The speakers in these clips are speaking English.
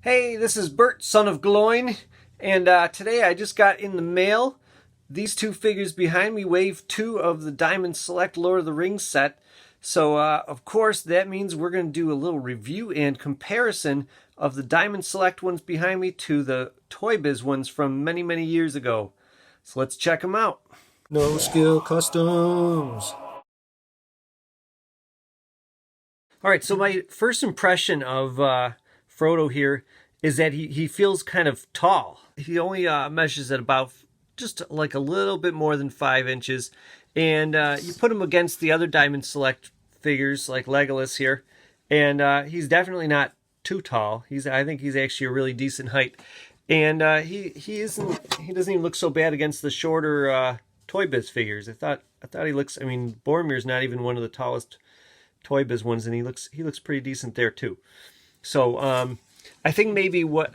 Hey, this is Bert, son of Gloin, and today I just got in the mail these two figures behind me, Wave 2 of the Diamond Select Lord of the Rings set. So, of course, that means we're going to do a little review and comparison of the Diamond Select ones behind me to the ToyBiz ones from many, many years ago. So let's check them out. No Skill Customs. All right, so my first impression of Frodo here is that he feels kind of tall. He only measures at about just like a little bit more than 5 inches. And you put him against the other Diamond Select figures like Legolas here, and he's definitely not too tall. I think he's actually a really decent height. And he doesn't even look so bad against the shorter ToyBiz figures. I thought he looks, I mean, Boromir's not even one of the tallest ToyBiz ones, and he looks pretty decent there too. So I think maybe what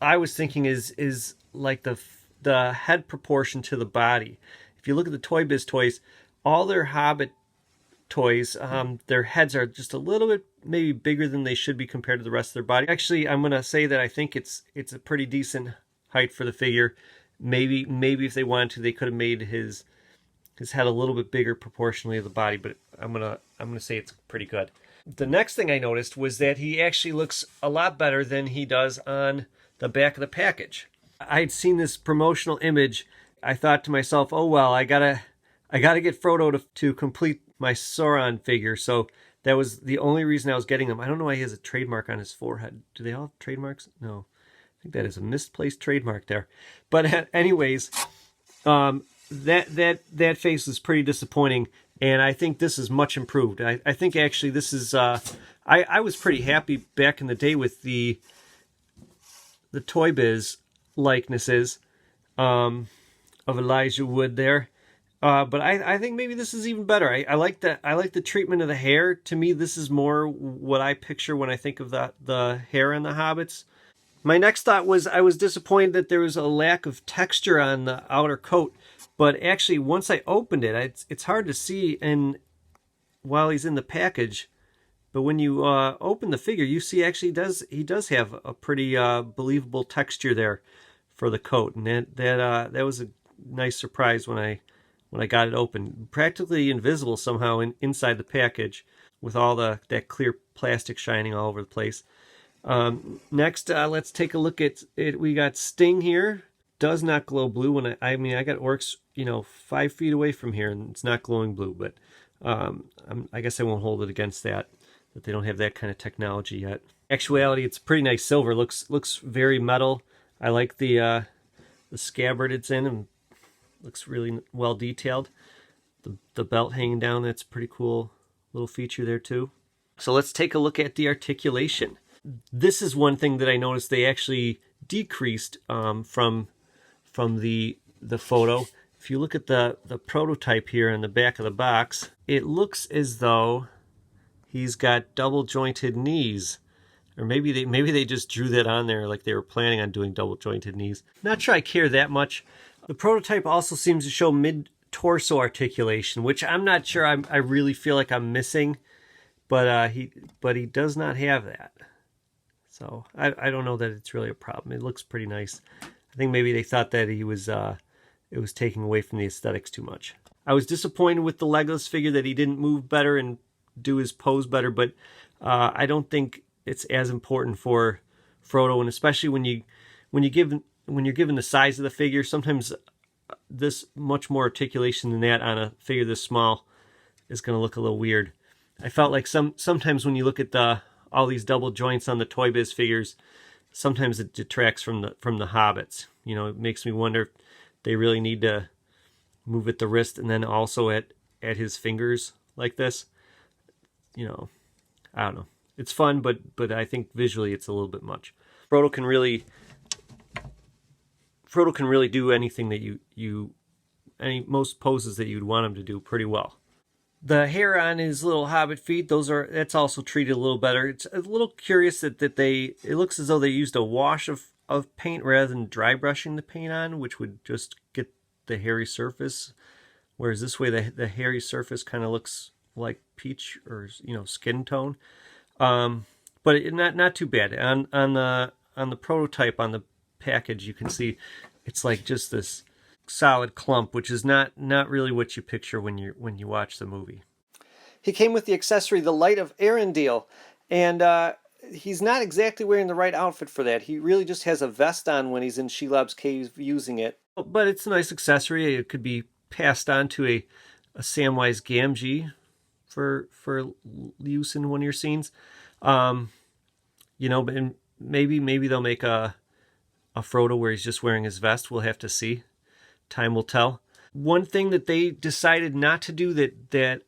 I was thinking is like the head proportion to the body. If you look at the ToyBiz toys, all their Hobbit toys, their heads are just a little bit maybe bigger than they should be compared to the rest of their body. Actually, I'm gonna say that I think it's a pretty decent height for the figure. Maybe if they wanted to, they could have made his head a little bit bigger proportionally to the body, but I'm gonna say it's pretty good. The next thing I noticed was that he actually looks a lot better than he does on the back of the package. I'd seen this promotional image. I thought to myself, oh well, I gotta get Frodo to complete my Sauron figure. So that was the only reason I was getting him. I don't know why he has a trademark on his forehead. Do they all have trademarks? No. I think that is a misplaced trademark there. But anyways, that face was pretty disappointing, and I think this is much improved. I think actually this is I was pretty happy back in the day with the ToyBiz likenesses of Elijah Wood there, but I think maybe this is even better. I like the treatment of the hair. To me, this is more what I picture when I think of the hair on the hobbits. My next thought was I was disappointed that there was a lack of texture on the outer coat. But actually, once I opened it, it's hard to see while he's in the package. But when you open the figure, you see actually he does have a pretty believable texture there for the coat, and that was a nice surprise when I got it open. Practically invisible somehow inside the package, with all that clear plastic shining all over the place. Next, let's take a look at it. We got Sting here. Does not glow blue. When I got Orcs, 5 feet away from here, and it's not glowing blue. But I guess I won't hold it against that they don't have that kind of technology yet. Actuality, it's pretty nice silver. Looks very metal. I like the scabbard it's in, and looks really well detailed. The belt hanging down, that's a pretty cool little feature there too. So let's take a look at the articulation. This is one thing that I noticed they actually decreased from the photo. If you look at the prototype here on the back of the box, it looks as though he's got double jointed knees, or maybe they just drew that on there like they were planning on doing double jointed knees. Not sure I care that much. The prototype also seems to show mid torso articulation, which I'm not sure I really feel like I'm missing, but he does not have that. So I don't know that it's really a problem. It looks pretty nice. I think maybe they thought that it was taking away from the aesthetics too much. I was disappointed with the Legolas figure that he didn't move better and do his pose better, but I don't think it's as important for Frodo, and especially when you're given the size of the figure, sometimes this much more articulation than that on a figure this small is going to look a little weird. I felt like sometimes when you look at all these double joints on the ToyBiz figures, sometimes it detracts from the hobbits. It makes me wonder if they really need to move at the wrist and then also at his fingers like this. I don't know. It's fun, but I think visually it's a little bit much. Frodo can really do anything that most poses that you'd want him to do pretty well. The hair on his little hobbit feet, that's also treated a little better. It's a little curious that it looks as though they used a wash of paint rather than dry brushing the paint on, which would just get the hairy surface. Whereas this way the hairy surface kind of looks like peach or skin tone. but not too bad. On the prototype on the package, you can see it's like just this solid clump, which is not really what you picture when you watch the movie. He came with the accessory, the Light of Arendelle, and he's not exactly wearing the right outfit for that. He really just has a vest on when he's in Shelob's cave using it. But it's a nice accessory. It could be passed on to a Samwise Gamgee for use in one of your scenes. You know, but maybe they'll make a Frodo where he's just wearing his vest. We'll have to see. Time will tell. One thing that they decided not to do that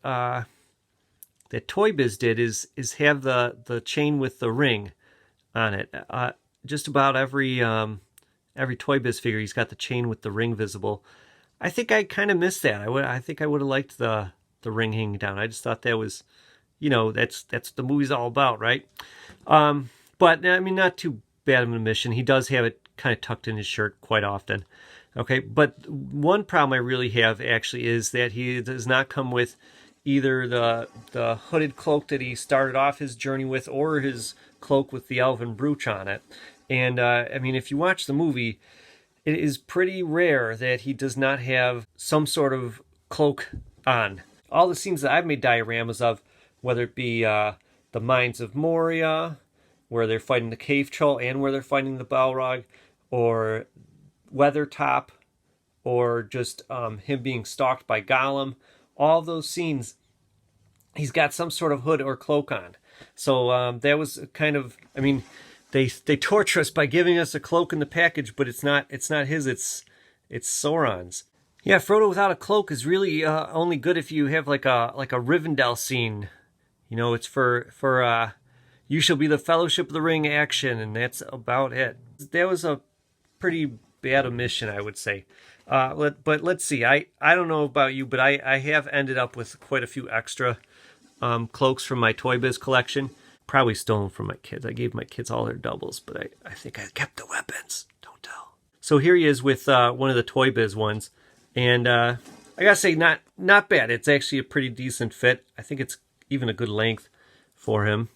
ToyBiz did is have the chain with the ring on it. Just about every ToyBiz figure, he's got the chain with the ring visible. I think I kind of missed that. I think I would have liked the ring hanging down. I just thought that was, you know, that's what the movie's all about, right? But I mean, not too bad of an omission. He does have it kind of tucked in his shirt quite often. Okay, but one problem I really have actually is that he does not come with either the hooded cloak that he started off his journey with, or his cloak with the elven brooch on it. And I mean, if you watch the movie, it is pretty rare that he does not have some sort of cloak on. All the scenes that I've made dioramas of, whether it be the Mines of Moria, where they're fighting the cave troll and where they're fighting the Balrog, or Weathertop, or just him being stalked by Gollum, all those scenes, he's got some sort of hood or cloak on. So that was kind of, I mean, they torture us by giving us a cloak in the package, but it's not his, it's Sauron's. Yeah, Frodo without a cloak is really only good if you have like a Rivendell scene. You know, it's for you shall be the Fellowship of the Ring action, and that's about it. That was a pretty bad omission, I would say. But let's see. I don't know about you, but I have ended up with quite a few extra cloaks from my ToyBiz collection. Probably stolen from my kids. I gave my kids all their doubles, but I think I kept the weapons. Don't tell. So here he is with one of the ToyBiz ones. And I gotta say, not bad. It's actually a pretty decent fit. I think it's even a good length for him.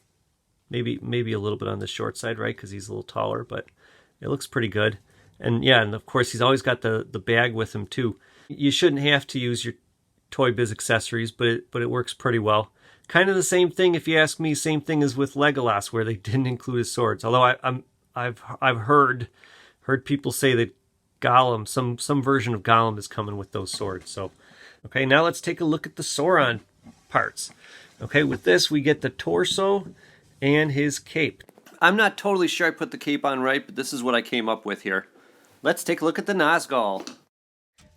Maybe a little bit on the short side, right? Because he's a little taller, but it looks pretty good. And yeah, and of course he's always got the bag with him too. You shouldn't have to use your ToyBiz accessories, but it works pretty well. Kind of the same thing, if you ask me. Same thing as with Legolas, where they didn't include his swords. Although I've heard people say that Gollum, some version of Gollum is coming with those swords. So, okay, now let's take a look at the Sauron parts. Okay, with this we get the torso and his cape. I'm not totally sure I put the cape on right, but this is what I came up with here. Let's take a look at the Nazgul.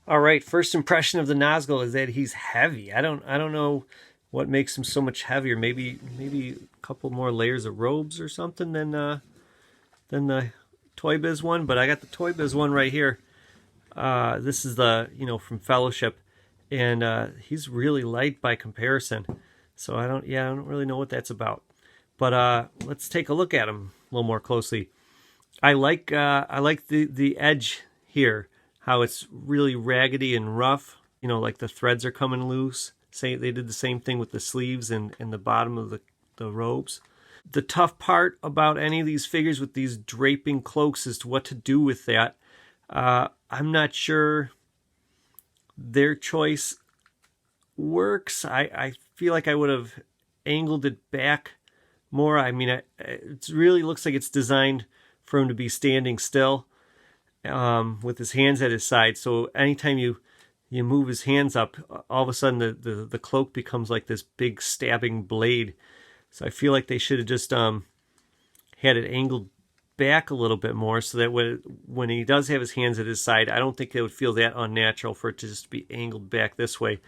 All right, first impression of the Nazgul is that he's heavy. I don't know what makes him so much heavier. Maybe a couple more layers of robes or something than the ToyBiz one. But I got the ToyBiz one right here. This is the from Fellowship, and he's really light by comparison. So I don't really know what that's about. But let's take a look at him a little more closely. I like the edge here, how it's really raggedy and rough. You know, like the threads are coming loose. Say they did the same thing with the sleeves and the bottom of the robes. The tough part about any of these figures with these draping cloaks is what to do with that. I'm not sure their choice works. I feel like I would have angled it back more. I mean, it really looks like it's designed for him to be standing still with his hands at his side. So anytime you move his hands up, all of a sudden the cloak becomes like this big stabbing blade. So I feel like they should have just had it angled back a little bit more, so that when he does have his hands at his side, I don't think it would feel that unnatural for it to just be angled back this way.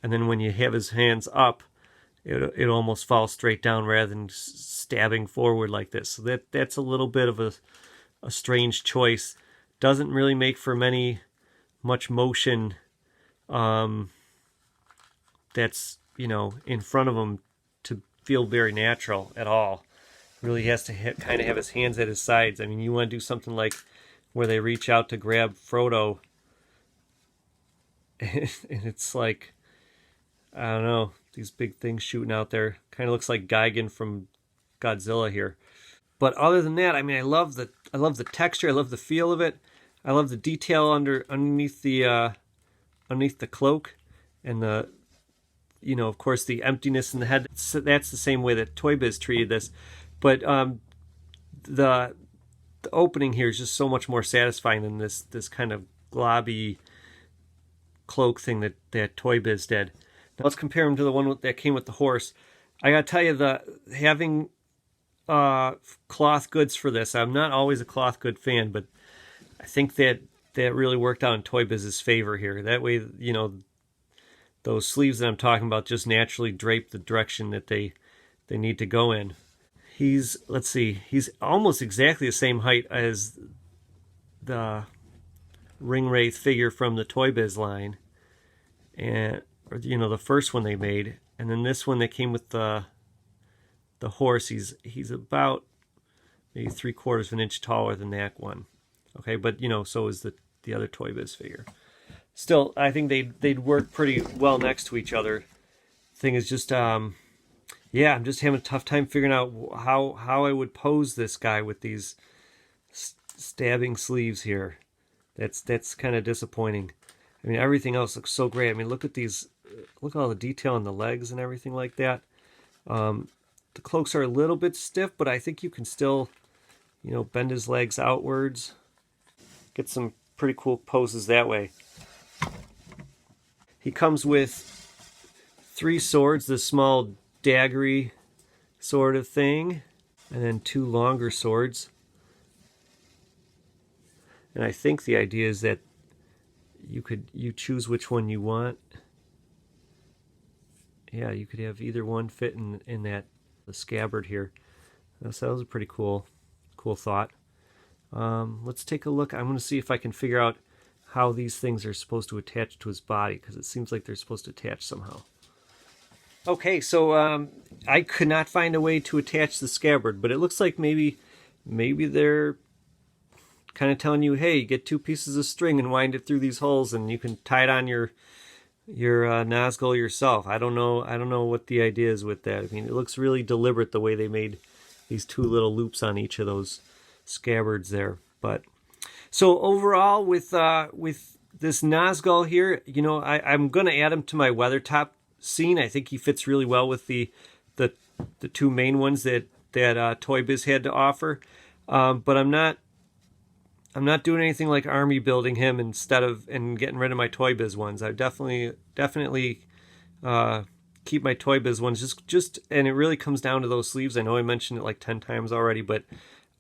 And then when you have his hands up, it almost falls straight down rather than stabbing forward like this. So that's a little bit of a strange choice. Doesn't really make for much motion that's in front of him to feel very natural at all. Really has to kind of have his hands at his sides. I mean, you want to do something like where they reach out to grab Frodo, and it's like, I don't know, these big things shooting out there. Kind of looks like Gigan from Godzilla here. But other than that, I mean, I love the texture. I love the feel of it. I love the detail underneath the cloak, and the, of course, the emptiness in the head. That's the same way that ToyBiz treated this, but the opening here is just so much more satisfying than this kind of globby cloak thing that ToyBiz did. Now let's compare them to the one that came with the horse. I gotta tell you, having cloth goods for this, I'm not always a cloth good fan, but I think that really worked out in ToyBiz's favor here. That way, those sleeves that I'm talking about just naturally drape the direction that they need to go in. He's almost exactly the same height as the Ringwraith figure from the ToyBiz line, and the first one they made, and then this one that came with the horse. He's about maybe 3/4 of an inch taller than that one. Okay, but so is the other ToyBiz figure. Still, I think they'd work pretty well next to each other. Thing is just yeah, I'm just having a tough time figuring out how I would pose this guy with these stabbing sleeves here. That's kind of disappointing. I mean, everything else looks so great. I mean, look at all the detail on the legs and everything like that. The cloaks are a little bit stiff, but I think you can still, bend his legs outwards. Get some pretty cool poses that way. He comes with 3 swords, this small daggery sort of thing, and then 2 longer swords. And I think the idea is that you choose which one you want. Yeah, you could have either one fit in the scabbard here. So that was a pretty cool thought. Let's take a look. I'm going to see if I can figure out how these things are supposed to attach to his body, because it seems like they're supposed to attach somehow. Okay, so I could not find a way to attach the scabbard, but it looks like maybe they're kind of telling you, hey, get 2 pieces of string and wind it through these holes, and you can tie it on your Nazgul yourself. I don't know what the idea is with that. I mean, it looks really deliberate the way they made these 2 little loops on each of those scabbards there. But so overall, with this Nazgul here, I'm going to add him to my Weathertop scene. I think he fits really well with the 2 main ones that ToyBiz had to offer. But I'm not doing anything like army building him and getting rid of my ToyBiz ones. I definitely keep my ToyBiz ones. Just and it really comes down to those sleeves. I know I mentioned it like 10 times already, but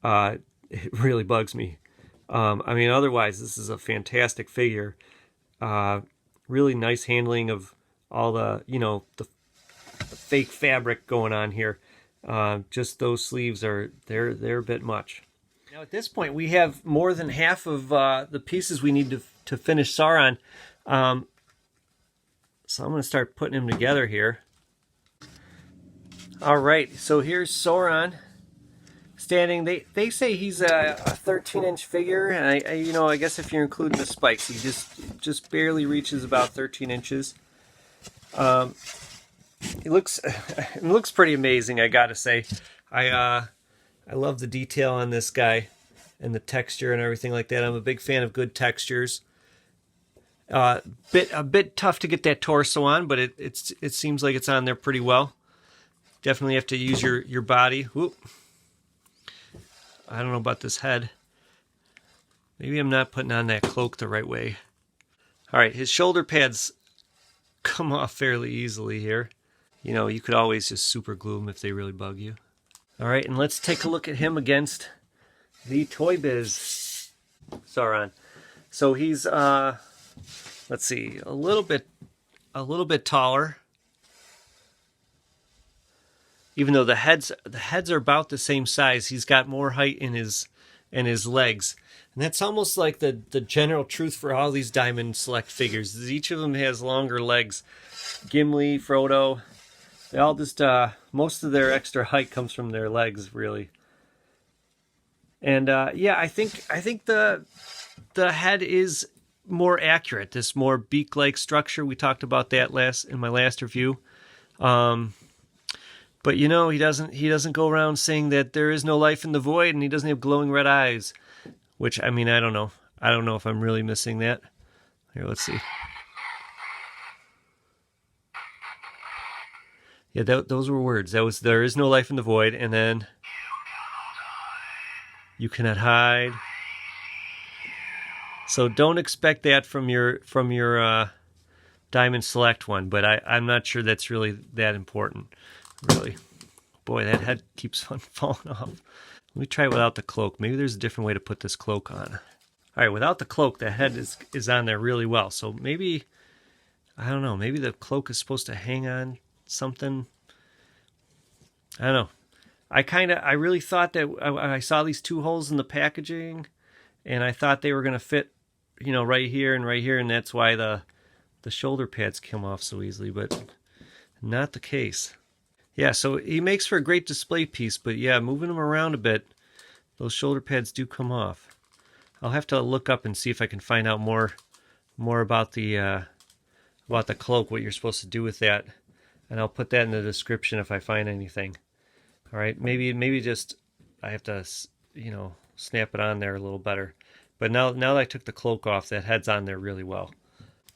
it really bugs me. I mean, otherwise, this is a fantastic figure. Really nice handling of all the fake fabric going on here. Just those sleeves they're a bit much. Now at this point, we have more than half of the pieces we need to finish Sauron. So I'm going to start putting them together here. All right, so here's Sauron standing. They say he's a 13-inch figure, and I guess if you're including the spikes, he just barely reaches about 13 inches. It looks pretty amazing, I gotta say. I love the detail on this guy and the texture and everything like that. I'm a big fan of good textures. A bit tough to get that torso on, but it seems like it's on there pretty well. Definitely have to use your body. Whoop. I don't know about this head. Maybe I'm not putting on that cloak the right way. All right, his shoulder pads come off fairly easily here. You could always just super glue them if they really bug you. All right, and let's take a look at him against the ToyBiz Sauron. So he's let's see, a little bit taller. Even though the heads are about the same size, he's got more height in his legs. And that's almost like the general truth for all these Diamond Select figures, is each of them has longer legs. Gimli, Frodo, they all just most of their extra height comes from their legs, really. And yeah, I think the head is more accurate. This more beak-like structure, we talked about that in my last review. But you know, he doesn't go around saying that there is no life in the void, and he doesn't have glowing red eyes. Which, I mean, I don't know. I don't know if I'm really missing that. Here, let's see. Yeah, those were words. That was, there is no life in the void, and then you cannot hide. So don't expect that from your Diamond Select one, but I'm not sure that's really that important, really. Boy, that head keeps on falling off. Let me try it without the cloak. Maybe there's a different way to put this cloak on. All right, without the cloak, the head is on there really well. So maybe, I don't know, maybe the cloak is supposed to hang on something. I don't know. I really thought that I saw these two holes in the packaging, and I thought they were going to fit, you know, right here, and that's why the shoulder pads come off so easily, but not the case. Yeah, so he makes for a great display piece, but yeah, moving them around a bit, those shoulder pads do come off. I'll have to look up and see if I can find out more about the cloak, what you're supposed to do with that, and I'll put that in the description if I find anything. All right, maybe just I have to, you know, snap it on there a little better. But now that I took the cloak off, that head's on there really well.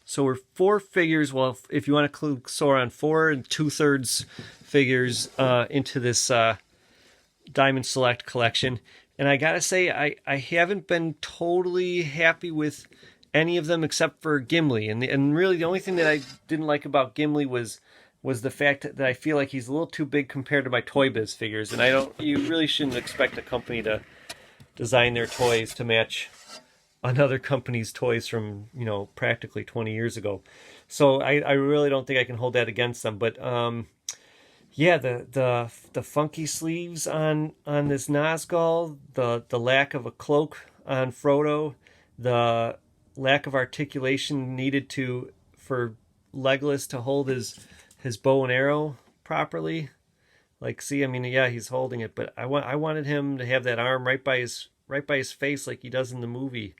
So we're 4 figures, well, if you want to include Sauron, 4 2/3 figures into this Diamond Select collection. And I gotta say, I haven't been totally happy with any of them except for Gimli. And really the only thing that I didn't like about Gimli was the fact that I feel like he's a little too big compared to my ToyBiz figures. And you really shouldn't expect a company to design their toys to match another company's toys from, you know, practically 20 years ago. So I really don't think I can hold that against them. But yeah, the funky sleeves on this Nazgul, the lack of a cloak on Frodo, the lack of articulation needed for Legolas to hold his bow and arrow properly. Like, see, I mean, yeah, he's holding it, but I wanted him to have that arm right by his face like he does in the movie.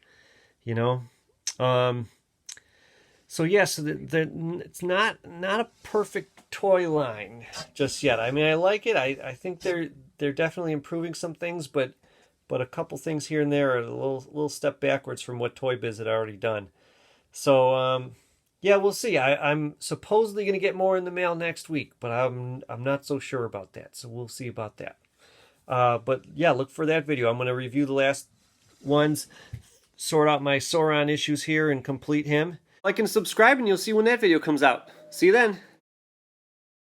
You know, so yeah, so it's not a perfect toy line just yet. I mean, I like it. I think they're definitely improving some things, but a couple things here and there are a little step backwards from what ToyBiz had already done. So yeah, we'll see. I'm supposedly going to get more in the mail next week, but I'm not so sure about that. So we'll see about that. But yeah, look for that video. I'm going to review the last ones, sort out my Sauron issues here, and complete him. Like and subscribe, and you'll see when that video comes out. See you then.